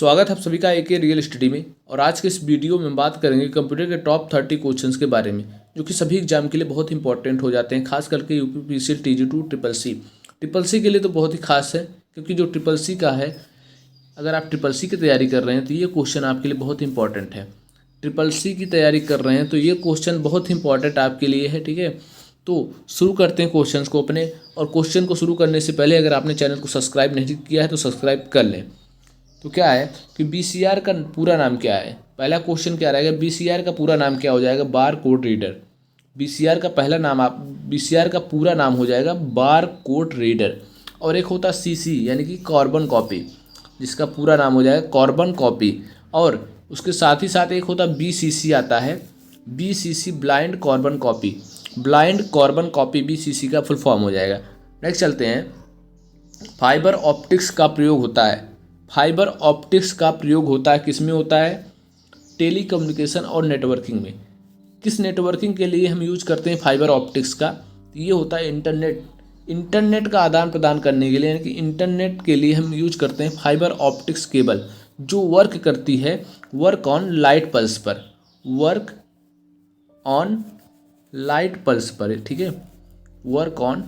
स्वागत है आप सभी का एक रियल स्टडी में। और आज के इस वीडियो में बात करेंगे कंप्यूटर के टॉप 30 क्वेश्चंस के बारे में, जो कि सभी एग्जाम के लिए बहुत इंपॉर्टेंट हो जाते हैं, खास करके यूपीपीएससी, TG2, ट्रिपल सी के लिए तो बहुत ही खास है, क्योंकि जो ट्रिपल सी का है, अगर आप ट्रिपल सी की तैयारी कर रहे हैं तो ये क्वेश्चन आपके लिए बहुत इंपॉर्टेंट है। ट्रिपल सी की तैयारी कर रहे हैं तो ये क्वेश्चन बहुत इंपॉर्टेंट आपके लिए है। ठीक है, तो शुरू करते हैं क्वेश्चंस को अपने। और क्वेश्चन को शुरू करने से पहले अगर आपने चैनल को सब्सक्राइब नहीं किया है तो सब्सक्राइब कर लें। तो क्या है कि BCR का पूरा नाम क्या है? पहला क्वेश्चन क्या रहेगा, BCR का पूरा नाम क्या हो जाएगा? Bar code reader. BCR का BCR का पूरा नाम हो जाएगा बार कोड रीडर। और एक होता CC यानी कि कार्बन कॉपी, जिसका पूरा नाम हो जाएगा कार्बन कॉपी। और उसके साथ ही साथ एक होता BCC आता है, BCC blind carbon copy. Blind carbon copy BCC का फुल फॉर्म हो जाएगा। नेक्स्ट चलते हैं, फाइबर ऑप्टिक्स का प्रयोग होता है। फाइबर ऑप्टिक्स का प्रयोग होता है किस में होता है? टेलीकम्युनिकेशन और नेटवर्किंग में। किस नेटवर्किंग के लिए हम यूज करते हैं फाइबर ऑप्टिक्स का? तो ये होता है इंटरनेट का आदान प्रदान करने के लिए, यानी कि इंटरनेट के लिए हम यूज करते हैं फाइबर ऑप्टिक्स केबल, जो वर्क करती है वर्क ऑन लाइट पल्स पर। वर्क ऑन लाइट पल्स पर, ठीक है, वर्क ऑन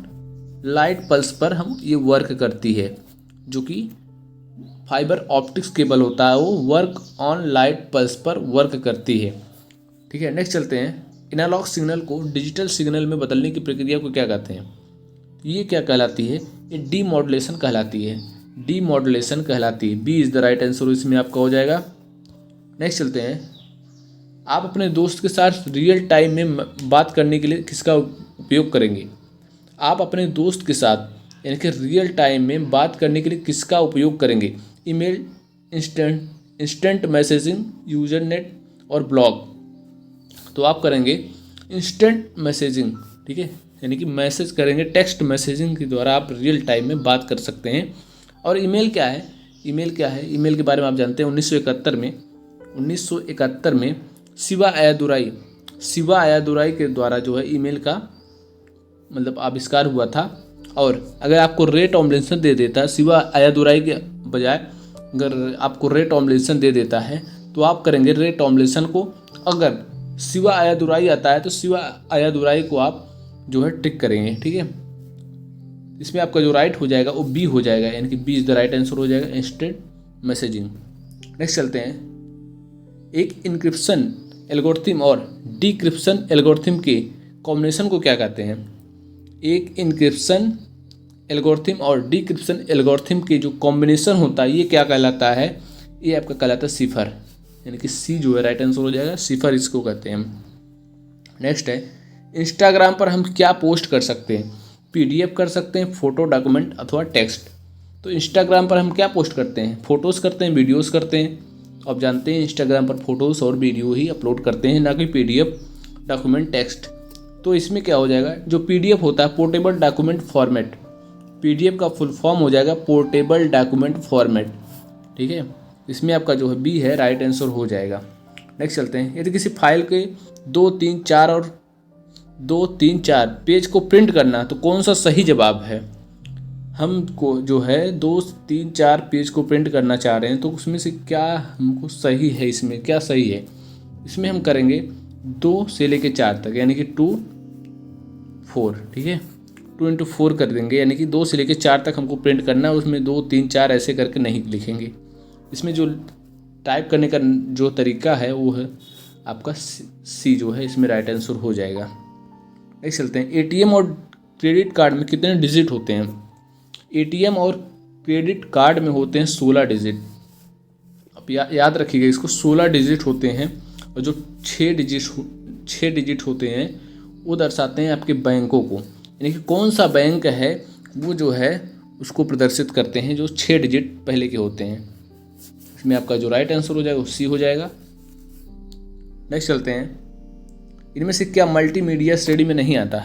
लाइट पल्स पर हम ये वर्क करती है। जो कि फाइबर ऑप्टिक्स केबल होता है, वो वर्क ऑन लाइट पल्स पर वर्क करती है। ठीक है, नेक्स्ट चलते हैं, एनालॉग सिग्नल को डिजिटल सिग्नल में बदलने की प्रक्रिया को क्या कहते हैं? ये क्या कहलाती है? ये डीमॉड्यूलेशन कहलाती है। डीमॉड्यूलेशन कहलाती है। B is the right answer इसमें आपका हो जाएगा। नेक्स्ट चलते हैं, आप अपने दोस्त के साथ रियल टाइम में बात करने के लिए किसका उपयोग करेंगे? आप अपने दोस्त के साथ यानी कि रियल टाइम में बात करने के लिए किसका उपयोग करेंगे? Email, instant messaging, user net और ब्लॉग। तो आप करेंगे इंस्टेंट मैसेजिंग। ठीक है, यानी कि मैसेज करेंगे, टेक्स्ट मैसेजिंग के द्वारा आप रियल टाइम में बात कर सकते हैं। और ईमेल क्या है? ईमेल के बारे में आप जानते हैं। 1971 में शिवा अय्यादुराई के द्वारा जो है ईमेल का मतलब आविष्कार हुआ था। और अगर आपको रे टॉमलिंसन दे देता, शिवा अय्यादुराई के बजाय अगर आपको रे टॉमलिंसन दे देता है तो आप करेंगे रे टॉमलिंसन को। अगर शिवा अय्यादुराई आता है तो शिवा अय्यादुराई को आप जो है टिक करेंगे। ठीक है, इसमें आपका जो राइट हो जाएगा वो बी हो जाएगा, यानी कि B is the right answer हो जाएगा, इंस्टेंट मैसेजिंग। नेक्स्ट चलते हैं, एक इनक्रिप्शन एल्गोरिथम और डिक्रिप्शन एल्गोरिथम के कॉम्बिनेशन को क्या कहते हैं? एक इनक्रिप्शन एल्गोरिथम और डिक्रिप्शन एल्गोरिथम के जो कॉम्बिनेशन होता है ये क्या कहलाता है? ये आपका कहलाता है सिफर, यानी कि सी जो है राइट आंसर हो जाएगा, सिफर इसको कहते हैं हम। नेक्स्ट है, इंस्टाग्राम पर हम क्या पोस्ट कर सकते हैं? PDF कर सकते हैं, फोटो, डॉक्यूमेंट अथवा टेक्स्ट। तो इंस्टाग्राम पर हम क्या पोस्ट करते हैं? फोटोज़ करते हैं, वीडियोज़ करते हैं। आप जानते हैं इंस्टाग्राम पर फोटोज़ और वीडियो ही अपलोड करते हैं, ना कि PDF, डॉक्यूमेंट, टेक्स्ट। तो इसमें क्या हो जाएगा, जो PDF होता है पोर्टेबल डॉक्यूमेंट फॉर्मेट। PDF का फुल फॉर्म हो जाएगा पोर्टेबल डॉक्यूमेंट फॉर्मेट। ठीक है, इसमें आपका जो है बी है राइट आंसर हो जाएगा। नेक्स्ट चलते हैं, यदि किसी फाइल के 2, 3, 4 पेज को प्रिंट करना तो कौन सा सही जवाब है? हमको जो है 2, 3, 4 पेज को प्रिंट करना चाह रहे हैं, तो उसमें से क्या हमको सही है? इसमें क्या सही है? इसमें हम करेंगे 2 से लेके 4 तक, यानी कि 2, 4। ठीक है, 2 × 4 कर देंगे, यानी कि 2 से लेके 4 तक हमको प्रिंट करना है। उसमें 2, 3, 4 ऐसे करके नहीं लिखेंगे। इसमें जो टाइप करने का जो तरीका है वो है आपका सी जो है इसमें राइट आंसर हो जाएगा। नेक्स्ट चलते हैं, ATM और क्रेडिट कार्ड में कितने डिजिट होते हैं? ATM और क्रेडिट कार्ड में होते हैं 16 डिजिट। अब याद रखिएगा इसको, 16 डिजिट होते हैं। और जो 6 डिजिट होते हैं वो दर्शाते हैं आपके बैंकों को, यानी कि कौन सा बैंक है वो जो है उसको प्रदर्शित करते हैं, जो 6 डिजिट पहले के होते हैं। इसमें आपका जो राइट आंसर हो जाएगा वो सी हो जाएगा। नेक्स्ट चलते हैं, इनमें से क्या मल्टीमीडिया श्रेणी में नहीं आता?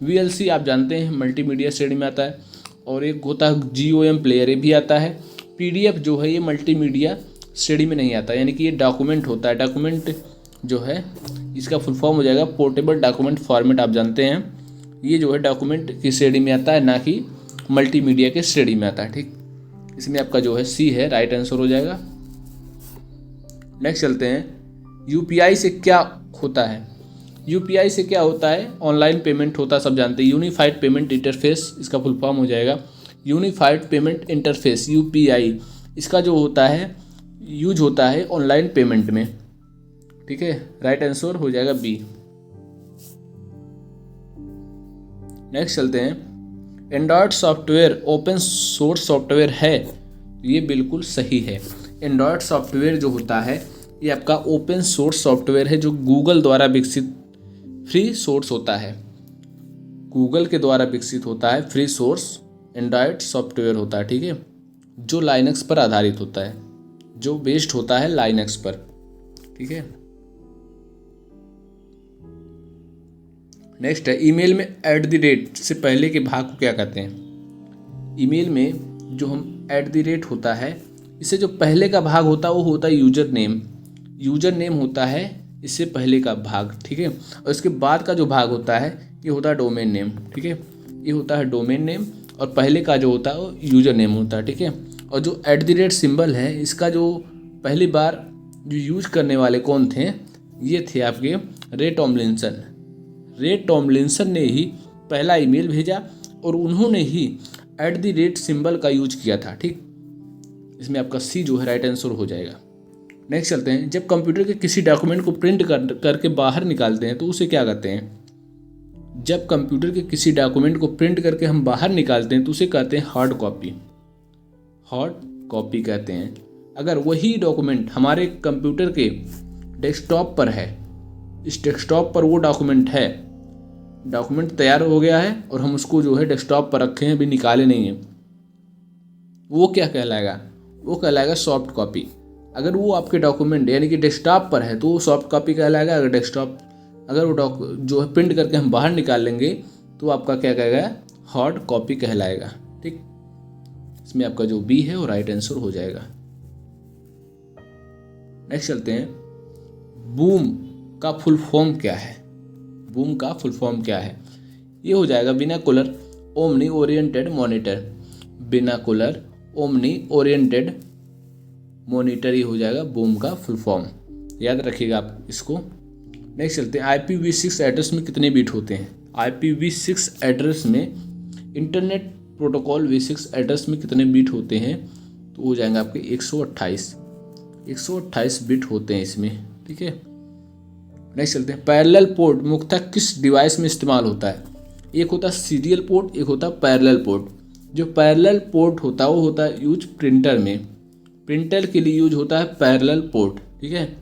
VLC आप जानते हैं मल्टीमीडिया श्रेणी में आता है। और एक होता है GOM प्लेयर, ये भी आता है। PDF जो है ये मल्टीमीडिया श्रेणी में नहीं आता, यानी कि ये डॉक्यूमेंट होता है। डॉक्यूमेंट जो है इसका फुल फॉर्म हो जाएगा पोर्टेबल डॉक्यूमेंट फॉर्मेट। आप जानते हैं ये जो है डॉक्यूमेंट की श्रेणी में आता है, ना कि मल्टीमीडिया के श्रेणी में आता है। ठीक, इसमें आपका जो है सी है, राइट आंसर हो जाएगा। नेक्स्ट चलते हैं, यूपीआई से क्या होता है। यूपीआई से क्या होता है, ऑनलाइन पेमेंट होता है, सब जानते हैं। यूनिफाइड पेमेंट इंटरफेस इसका फुल फॉर्म हो जाएगा। यूनिफाइड पेमेंट इंटरफेस यूपीआई, इसका जो होता है यूज होता है ऑनलाइन पेमेंट में। ठीक है, राइट आंसर हो जाएगा बी। नेक्स्ट चलते हैं, Android software open source software है। ये बिल्कुल सही है। एंड्रॉयड सॉफ्टवेयर जो होता है ये आपका ओपन सोर्स सॉफ्टवेयर है, जो गूगल द्वारा विकसित फ्री सोर्स होता है। गूगल के द्वारा विकसित होता है, फ्री सोर्स एंड्रॉयड सॉफ्टवेयर होता है। ठीक है, जो लाइनक्स पर आधारित होता है, जो बेस्ड होता है लाइनक्स पर। ठीक है, नेक्स्ट है, ईमेल में @ से पहले के भाग को क्या कहते हैं। ईमेल में जो हम @ होता है, इससे जो पहले का भाग होता है वो होता है यूजर नेम। यूजर नेम होता है इससे पहले का भाग। ठीक है, और इसके बाद का जो भाग होता है ये होता है डोमेन नेम। ठीक है, ये होता है डोमेन नेम, और पहले का जो होता है वो यूजर नेम होता है। ठीक है, और जो @ सिंबल है, इसका जो पहली बार जो यूज करने वाले कौन थे, ये थे आपके रे टॉमलिंसन। रे टॉमलिंसन ने ही पहला ईमेल भेजा और उन्होंने ही @ सिंबल का यूज किया था। ठीक, इसमें आपका सी जो है राइट आंसर हो जाएगा। नेक्स्ट चलते हैं, जब कंप्यूटर के किसी डॉक्यूमेंट को प्रिंट करके बाहर निकालते हैं तो उसे क्या कहते हैं। जब कंप्यूटर के किसी डॉक्यूमेंट को प्रिंट करके हम बाहर निकालते हैं तो उसे कहते हैं हार्ड कॉपी। हार्ड कॉपी कहते हैं। अगर वही डॉक्यूमेंट हमारे कंप्यूटर के डेस्कटॉप पर है, इस डेस्कटॉप पर वो डॉक्यूमेंट है, डॉक्यूमेंट तैयार हो गया है और हम उसको जो है डेस्कटॉप पर रखे हैं, अभी निकाले नहीं हैं, वो क्या कहलाएगा, वो कहलाएगा सॉफ्ट कॉपी। अगर वो आपके डॉक्यूमेंट यानी कि डेस्कटॉप पर है तो वो सॉफ्ट कॉपी कहलाएगा। अगर वो जो है प्रिंट करके हम बाहर निकाल लेंगे तो आपका क्या कहेगा, हार्ड कॉपी कहलाएगा। ठीक, इसमें आपका जो बी है वो राइट आंसर हो जाएगा। नेक्स्ट चलते हैं, बूम का फुल फॉर्म क्या है। बूम का फुल फॉर्म क्या है, ये हो जाएगा binocular omni oriented monitor. Binocular omni oriented monitor, ये हो जाएगा बूम का फुल फॉर्म। याद रखिएगा आप इसको। नेक्स्ट चलते हैं, IPv6 एड्रेस में कितने बीट होते हैं। IPv6 एड्रेस में, इंटरनेट प्रोटोकॉल V6 एड्रेस में कितने बीट होते हैं, तो हो जाएंगे आपके 128 बिट होते हैं इसमें। ठीक है, नेक्स्ट चलते हैं, पैरेलल पोर्ट मुख्यतः किस डिवाइस में इस्तेमाल होता है। एक होता है सीरियल पोर्ट, एक होता है पैरेलल पोर्ट। जो पैरेलल पोर्ट होता है वो होता है यूज प्रिंटर में। प्रिंटर के लिए यूज होता है पैरेलल पोर्ट। ठीक है,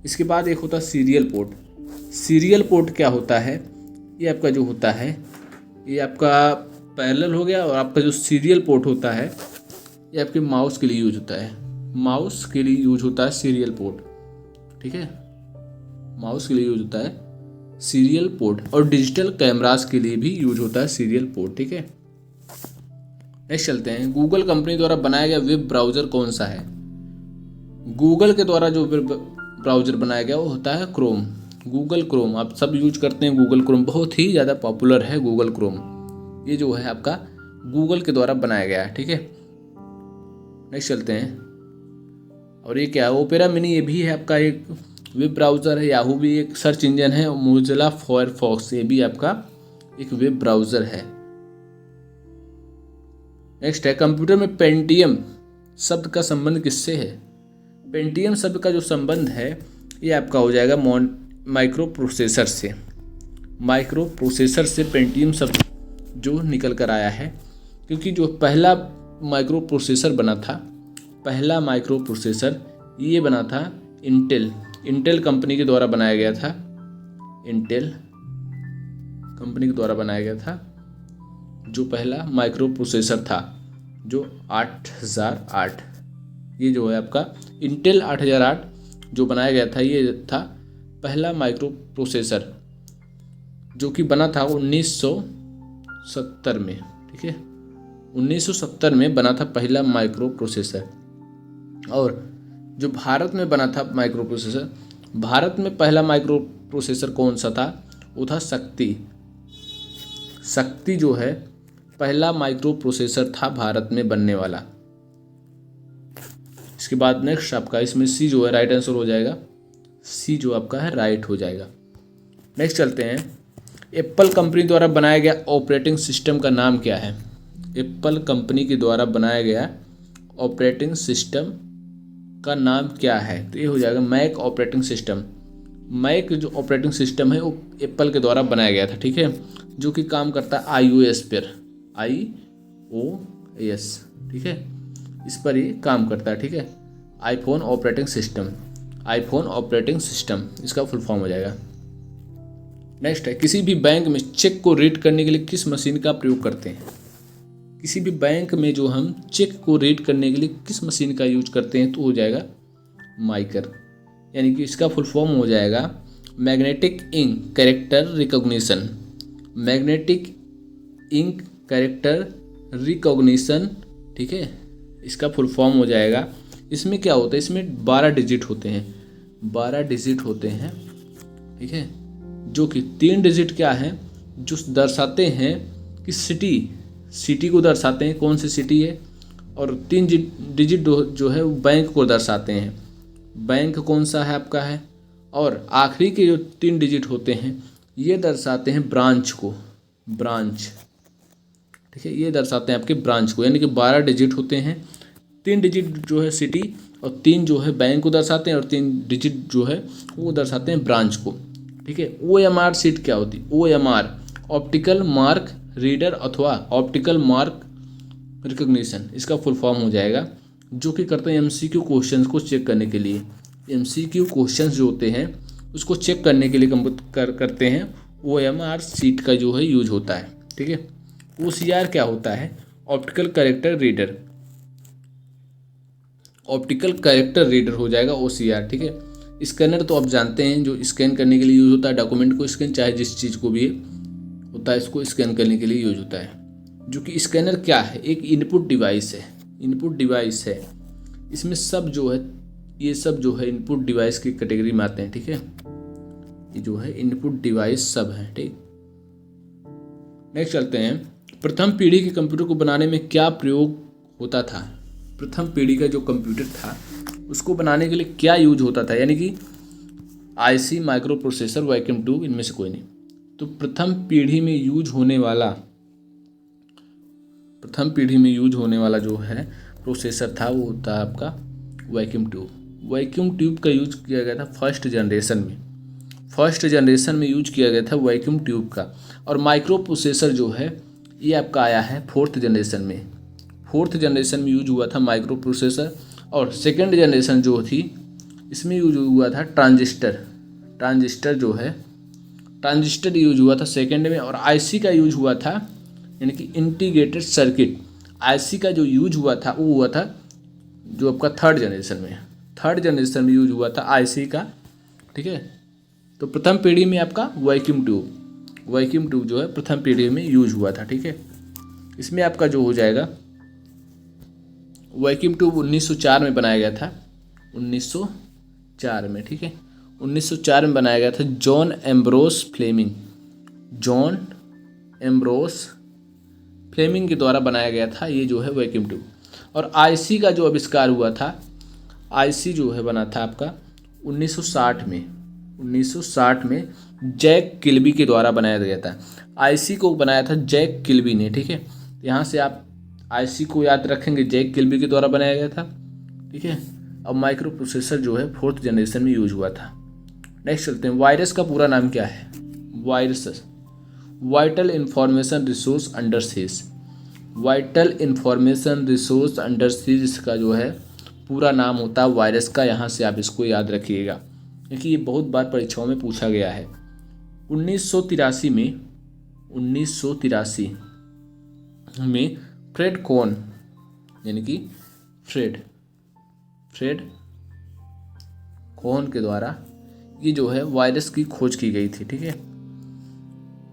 इसके बाद एक होता है सीरियल पोर्ट। सीरियल पोर्ट क्या होता है, ये आपका जो होता है ये आपका पैरेलल हो गया, और आपका जो सीरियल पोर्ट होता है ये आपके माउस के लिए यूज होता है। माउस के लिए यूज होता है सीरियल पोर्ट। ठीक है, माउस के लिए यूज होता है सीरियल पोर्ट, और डिजिटल कैमरास के लिए भी यूज होता है सीरियल पोर्ट। ठीक है, नेक्स्ट चलते हैं, गूगल कंपनी द्वारा बनाया गया वेब ब्राउज़र कौन सा है। गूगल के द्वारा जो वेब ब्राउज़र बनाया गया वो होता है क्रोम। गूगल क्रोम आप सब यूज करते हैं। गूगल क्रोम बहुत ही ज़्यादा पॉपुलर है। गूगल क्रोम ये जो है आपका गूगल के द्वारा बनाया गया है। ठीक है, नेक्स्ट चलते हैं, और ये क्या है, ओपेरा मिनी, ये भी है आपका एक वेब ब्राउज़र है। याहू भी एक सर्च इंजन है। मोजिला फायरफॉक्स ये भी आपका एक वेब ब्राउज़र है। नेक्स्ट है, कंप्यूटर में पेंटियम शब्द का संबंध किससे है। पेंटियम शब्द का जो संबंध है ये आपका हो जाएगा माइक्रो प्रोसेसर से। माइक्रो प्रोसेसर से पेंटियम शब्द जो निकल कर आया है, क्योंकि जो पहला माइक्रो प्रोसेसर बना था, पहला माइक्रो प्रोसेसर ये बना था इंटेल कंपनी के द्वारा बनाया गया था। इंटेल कंपनी के द्वारा बनाया गया था जो पहला माइक्रो प्रोसेसर था, जो 8008, ये जो है आपका इंटेल 8008 जो बनाया गया था, ये था पहला माइक्रो प्रोसेसर जो कि बना था 1970 में। ठीक है, 1970 में बना था पहला माइक्रो प्रोसेसर। और जो भारत में बना था माइक्रो प्रोसेसर, भारत में पहला माइक्रो प्रोसेसर कौन सा था, वो था शक्ति। शक्ति जो है पहला माइक्रो प्रोसेसर था भारत में बनने वाला। इसके बाद नेक्स्ट आपका इसमें सी जो है राइट आंसर हो जाएगा, सी जो आपका है राइट हो जाएगा। नेक्स्ट चलते हैं, एप्पल कंपनी द्वारा बनाया गया ऑपरेटिंग सिस्टम का नाम क्या है? एप्पल कंपनी के द्वारा बनाया गया ऑपरेटिंग सिस्टम का नाम क्या है? तो ये हो जाएगा मैक ऑपरेटिंग सिस्टम। मैक जो ऑपरेटिंग सिस्टम है वो एप्पल के द्वारा बनाया गया था, ठीक है, जो कि काम करता है iOS पर, iOS, ठीक है, इस पर ये काम करता है, ठीक है, iPhone operating system, iPhone operating system इसका फुल फॉर्म हो जाएगा। नेक्स्ट है, किसी भी बैंक में चेक को रीड करने के लिए किस मशीन का प्रयोग करते हैं? किसी भी बैंक में जो हम चेक को रीड करने के लिए किस मशीन का यूज करते हैं? तो हो जाएगा माइकर, यानी कि इसका फुल फॉर्म हो जाएगा magnetic ink character recognition, magnetic ink character recognition, ठीक है, इसका फुल फॉर्म हो जाएगा। इसमें क्या होता है, इसमें 12 डिजिट होते हैं, 12 डिजिट होते हैं, ठीक है, जो कि 3 डिजिट क्या है, जो दर्शाते हैं कि सिटी को दर्शाते हैं, कौन सी सिटी है, और 3 डिजिट जो है वो बैंक को दर्शाते हैं, बैंक कौन सा है आपका है, और आखिरी के जो 3 डिजिट होते हैं ये दर्शाते हैं ब्रांच को, ब्रांच, ठीक है, ये दर्शाते हैं आपके ब्रांच को, यानी कि 12 डिजिट होते हैं, 3 डिजिट जो है सिटी और 3 जो है बैंक को दर्शाते हैं, और 3 डिजिट जो है वो दर्शाते हैं ब्रांच को, ठीक है। OMR सीट क्या होती है? OMR ऑप्टिकल मार्क रीडर अथवा ऑप्टिकल मार्क रिकॉग्निशन, इसका फुल फॉर्म हो जाएगा, जो कि करते हैं MCQ क्वेश्चंस को चेक करने के लिए। MCQ क्वेश्चंस जो होते हैं उसको चेक करने के लिए करते हैं, OMR सीट का जो है यूज होता है, ठीक है। OCR क्या होता है? Optical character reader, optical character reader हो जाएगा OCR, ठीक है। स्कैनर तो आप जानते हैं, जो स्कैन करने के लिए यूज होता है, डॉक्यूमेंट को स्कैन, चाहे जिस चीज़ को भी होता है इसको स्कैन करने के लिए यूज होता है। जो कि स्कैनर क्या है? एक इनपुट डिवाइस है, इनपुट डिवाइस है, इसमें सब जो है ये सब जो है इनपुट डिवाइस की कैटेगरी में आते हैं, ठीक है, ये जो है इनपुट डिवाइस सब है, ठीक। नेक्स्ट चलते हैं, प्रथम पीढ़ी के कंप्यूटर को बनाने में क्या प्रयोग होता था? प्रथम पीढ़ी का जो कंप्यूटर था उसको बनाने के लिए क्या यूज होता था? यानी कि IC, micro processor, vacuum tube, इनमें से कोई नहीं। तो प्रथम पीढ़ी में यूज होने वाला जो है प्रोसेसर था वो होता है आपका वैक्यूम ट्यूब। वैक्यूम ट्यूब का यूज किया गया था फर्स्ट जनरेशन में यूज किया गया था वैक्यूम ट्यूब का। और माइक्रो प्रोसेसर जो है ये आपका आया है फोर्थ जनरेशन में यूज हुआ था माइक्रो प्रोसेसर। और सेकेंड जनरेशन जो थी इसमें यूज हुआ था ट्रांजिस्टर यूज हुआ था सेकेंड में। और IC का यूज हुआ था, यानी कि इंटीग्रेटेड सर्किट, IC का जो यूज हुआ था वो हुआ था जो आपका थर्ड जनरेशन में यूज हुआ था IC का, ठीक है। तो प्रथम पीढ़ी में आपका वैक्यूम ट्यूब जो है प्रथम पीढ़ी में यूज हुआ था, ठीक है। इसमें आपका जो हो जाएगा वैक्यूम ट्यूब 1904 में बनाया गया था, 1904 में, ठीक है, 1904 में बनाया गया था जॉन एम्ब्रोस फ्लेमिंग के द्वारा बनाया गया था ये जो है वैक्यूम ट्यूब। और IC का जो आविष्कार हुआ था, IC जो है बना था आपका 1960 में जैक किल्बी के द्वारा बनाया गया था। IC को बनाया था जैक किल्बी ने, ठीक है। यहाँ से आप IC को याद रखेंगे, जैक किल्बी के द्वारा बनाया गया था, ठीक है। अब माइक्रो प्रोसेसर जो है फोर्थ जनरेशन में यूज हुआ था। नेक्स्ट चलते हैं, वायरस का पूरा नाम क्या है? Vital information resource under seize, vital information resource under seize इसका जो है पूरा नाम होता है वायरस का। यहाँ से आप इसको याद रखिएगा क्योंकि ये बहुत बार परीक्षाओं में पूछा गया है। 1983 में फ्रेड कोन, यानी कि फ्रेड कोन के द्वारा ये जो है वायरस की खोज की गई थी, ठीक है।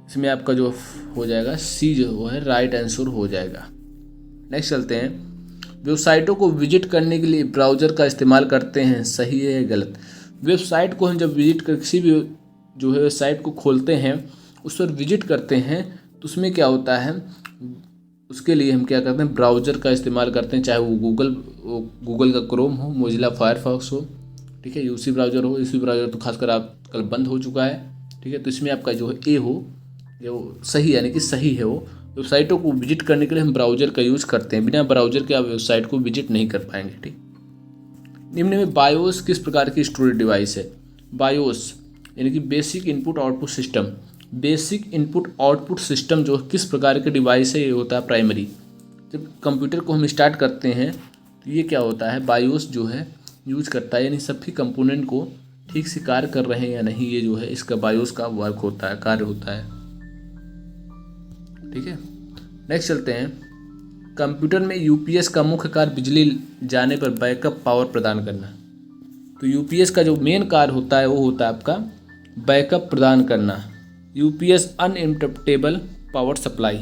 इसमें आपका जो हो जाएगा सी जो है राइट आंसर हो जाएगा। नेक्स्ट चलते हैं, वेबसाइटों को विजिट करने के लिए ब्राउज़र का इस्तेमाल करते हैं, सही है या गलत? वेबसाइट को हम जब विजिट कर किसी भी जो है वेबसाइट को खोलते हैं उस पर विजिट करते हैं तो उसमें क्या होता है, उसके लिए हम क्या करते हैं, ब्राउज़र का इस्तेमाल करते हैं, चाहे वो गूगल का क्रोम हो, मोजिला फायरफॉक्स हो, ठीक है, यूसी ब्राउज़र हो। यूसी ब्राउज़र तो खासकर आजकल बंद हो चुका है, ठीक है। तो इसमें आपका जो है ए हो, जो सही यानी कि सही है, वो वेबसाइटों को विजिट करने के लिए हम ब्राउज़र का यूज़ करते हैं। बिना ब्राउज़र के आप वेबसाइट को विजिट नहीं कर पाएंगे, ठीक। निम्न में बायोस किस प्रकार की स्टोरेज डिवाइस है? बायोस यानी कि basic input output system. Basic input output system जो किस प्रकार के डिवाइस है, ये होता है प्राइमरी। जब कंप्यूटर को हम स्टार्ट करते हैं तो ये क्या होता है, बायोस जो है यूज करता है, यानी सभी कंपोनेंट को ठीक से कार्य कर रहे हैं या नहीं, ये जो है इसका बायोस का वर्क होता है, कार्य होता है, ठीक है। नेक्स्ट चलते हैं, कंप्यूटर में यूपीएस का मुख्य कार्य बिजली जाने पर बैकअप पावर प्रदान करना। तो यूपीएस का जो मेन कार्य होता है वो होता है आपका बैकअप प्रदान करना। UPS uninterruptible power supply,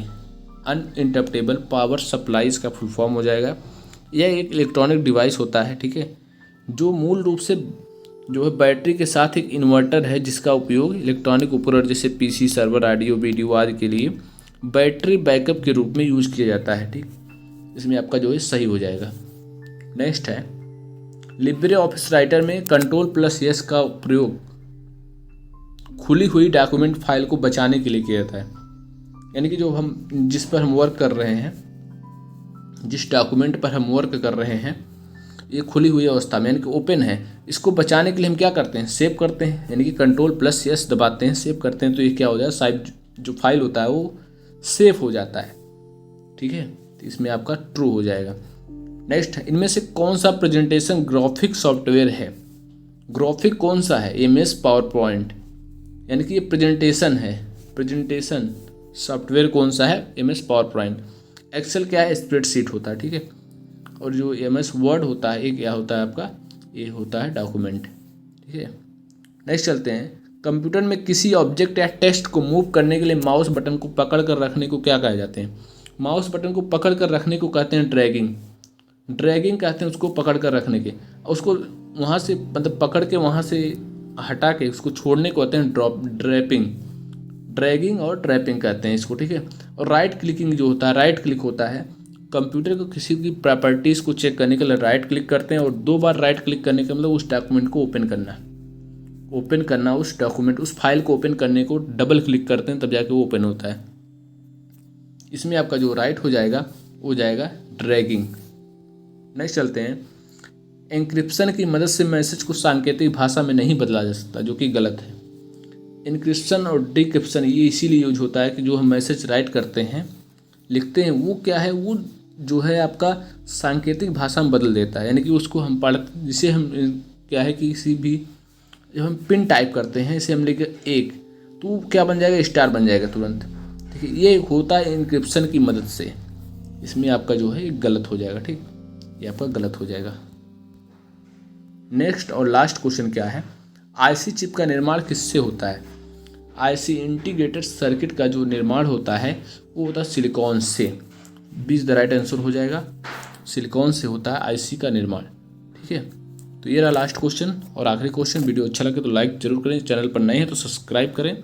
uninterruptible power supply इसका फुल फॉर्म हो जाएगा। यह एक इलेक्ट्रॉनिक डिवाइस होता है, ठीक है, जो मूल रूप से जो है बैटरी के साथ एक इन्वर्टर है, जिसका उपयोग इलेक्ट्रॉनिक उपकरण जैसे पीसी, सर्वर, ऑडियो, वीडियो आदि के लिए बैटरी बैकअप के रूप में यूज किया जाता है, ठीक। इसमें आपका जो है सही हो जाएगा। नेक्स्ट है, लिब्रे ऑफिस राइटर में Ctrl+S का प्रयोग खुली हुई डॉक्यूमेंट फाइल को बचाने के लिए किया जाता है। यानी कि जो हम जिस पर हम वर्क कर रहे हैं, जिस डॉक्यूमेंट पर हम वर्क कर रहे हैं, ये खुली हुई अवस्था में यानी कि ओपन है, इसको बचाने के लिए हम क्या करते हैं, सेव करते हैं, यानी कि Ctrl+S दबाते हैं, सेव करते हैं, तो ये क्या हो जाए, जो फाइल होता है वो सेव हो जाता है, ठीक है। तो इसमें आपका ट्रू हो जाएगा। नेक्स्ट, इनमें से कौन सा प्रेजेंटेशन ग्राफिक सॉफ्टवेयर है? ग्राफिक कौन सा है? MS पावर पॉइंट, यानी कि ये प्रेजेंटेशन है। प्रेजेंटेशन सॉफ्टवेयर कौन सा है? MS power point. एक्सेल क्या है? स्प्रेडशीट होता है, ठीक है। और जो MS वर्ड होता है, ये क्या होता है आपका, ये होता है डॉक्यूमेंट, ठीक है। नेक्स्ट चलते हैं, कंप्यूटर में किसी ऑब्जेक्ट या टेक्स्ट को मूव करने के लिए माउस बटन को पकड़ कर रखने को क्या कहे जाते हैं? माउस बटन को पकड़ कर रखने को कहते हैं ड्रैगिंग। ड्रैगिंग कहते हैं उसको पकड़ कर रखने के, उसको वहाँ से मतलब पकड़ के वहाँ से हटा के उसको छोड़ने को कहते हैं ड्रैपिंग। ड्रैगिंग और ट्रैपिंग कहते हैं इसको, ठीक है। और राइट क्लिकिंग जो होता है, राइट क्लिक होता है, कंप्यूटर को किसी की प्रॉपर्टीज़ को चेक करने के लिए राइट क्लिक करते हैं, और 2 बार राइट क्लिक करने का मतलब उस डॉक्यूमेंट को ओपन करना, उस डॉक्यूमेंट, उस फाइल को ओपन करने को डबल क्लिक करते हैं, तब जाके वो ओपन होता है। इसमें आपका जो राइट हो जाएगा वो जाएगा ड्रैगिंग। नेक्स्ट चलते हैं, एन्क्रिप्शन की मदद से मैसेज को सांकेतिक भाषा में नहीं बदला जा सकता, जो कि गलत है। एन्क्रिप्शन और डिक्रिप्शन ये इसीलिए यूज होता है कि जो हम मैसेज राइट करते हैं, लिखते हैं, वो क्या है, वो जो है आपका सांकेतिक भाषा में बदल देता है, यानी कि उसको हम जिसे हम क्या है कि किसी भी जब हम पिन टाइप करते हैं, इसे हम लिखे 1, तो क्या बन जाएगा, स्टार बन जाएगा तुरंत, ठीक है। ये होता है एन्क्रिप्शन की मदद से। इसमें आपका जो है गलत हो जाएगा, ठीक, ये आपका गलत हो जाएगा। नेक्स्ट और लास्ट क्वेश्चन क्या है, आईसी चिप का निर्माण किससे होता है? आईसी इंटीग्रेटेड सर्किट का जो निर्माण होता है वो होता है सिलिकॉन से। 20 द राइट आंसर हो जाएगा, सिलिकॉन से होता है आईसी का निर्माण, ठीक है। तो ये रहा लास्ट क्वेश्चन और आखिरी क्वेश्चन। वीडियो अच्छा लगे तो लाइक जरूर करें, चैनल पर नए हैं तो सब्सक्राइब करें।